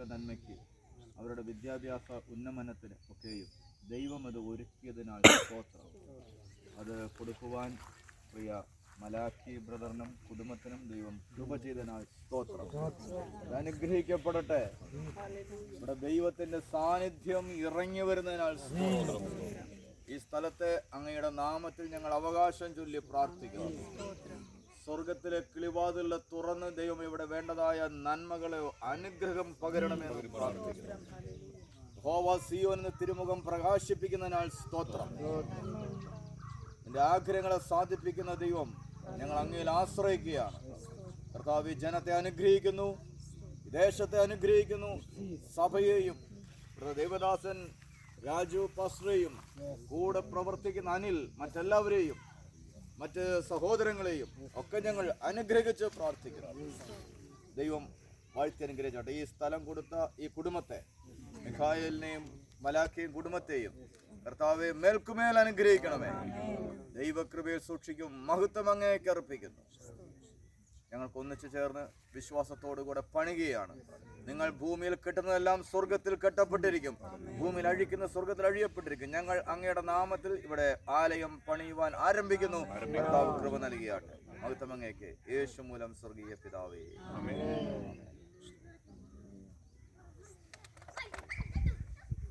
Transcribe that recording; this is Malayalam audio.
മക്കളുടെ നന്മയ്ക്ക് അവരുടെ വിദ്യാഭ്യാസ ഉന്നമനത്തിന് ഒക്കെയും ദൈവം അത് ഒരുക്കിയതിനാൽ സ്തോത്രം. അത് കൊടുക്കുവാൻ പ്രിയ മലാക്കി ബ്രദറിനും കുടുംബത്തിനും ദൈവം കൃപ ചെയ്തതിനാൽ സ്തോത്രം. അത് അനുഗ്രഹിക്കപ്പെടട്ടെ. ഇവിടെ ദൈവത്തിന്റെ സാന്നിധ്യം ഇറങ്ങി വരുന്നതിനാൽ സ്തോത്രം. ഈ സ്ഥലത്തെ അങ്ങയുടെ നാമത്തിൽ ഞങ്ങൾ അവകാശം ചൊല്ലി പ്രാർത്ഥിക്കുന്നു. സ്വർഗത്തിലെ കിളിവാതിലെ തുറന്ന് ദൈവം ഇവിടെ വേണ്ടതായ നന്മകളെ അനുഗ്രഹം പകരണമെന്ന് പ്രാർത്ഥിക്കുന്നു. യഹോവ സിയോനിൽ തിരുമുഖം പ്രകാശിപ്പിക്കുന്നതിനാൽ സ്തോത്രം. എന്റെ ആഗ്രഹങ്ങളെ സാധിപ്പിക്കുന്ന ദൈവം ഞങ്ങൾ അങ്ങയിൽ ആശ്രയിക്കുകയാണ്. കർത്താവ് ജനത്തെ അനുഗ്രഹിക്കുന്നു, ദേശത്തെ അനുഗ്രഹിക്കുന്നു, സഭയെയും ദേവദാസൻ രാജു പാസ്റ്ററെയും കൂടെ പ്രവർത്തിക്കുന്ന അനിൽ മറ്റെല്ലാവരെയും മറ്റ് സഹോദരങ്ങളെയും ഒക്കെ ഞങ്ങൾ അനുഗ്രഹിച്ച് പ്രാർത്ഥിക്കുന്നു. ദൈവം വാഴ്ത്തി അനുഗ്രഹിച്ചോട്ടെ. ഈ സ്ഥലം കൊടുത്ത ഈ കുടുംബത്തെ, മിഖായേലിനെയും മലാഖിയും കുടുംബത്തെയും കർത്താവെ മേൽക്കുമേൽ അനുഗ്രഹിക്കണമേ. ദൈവകൃപയിൽ സൂക്ഷിക്കും. മഹത്വം അങ്ങേക്ക് അർപ്പിക്കുന്നു. ഞങ്ങൾക്ക് ഒന്നിച്ചു ചേർന്ന് വിശ്വാസത്തോടുകൂടെ പണിയുകയാണ്. നിങ്ങൾ ഭൂമിയിൽ കെട്ടുന്നതെല്ലാം സ്വർഗത്തിൽ കെട്ടപ്പെട്ടിരിക്കും, ഭൂമിയിൽ അഴിക്കുന്ന സ്വർഗത്തിൽ അഴിയപ്പെട്ടിരിക്കും. ഞങ്ങൾ അങ്ങയുടെ നാമത്തിൽ ഇവിടെ ആലയം പണിയുവാൻ ആരംഭിക്കുന്നു. കർത്താവ് കൃപ നൽകിയാട്ടെ. മഹത്വം അങ്ങേക്ക്. യേശു മൂലം സ്വർഗീയ പിതാവേ, ആമേൻ.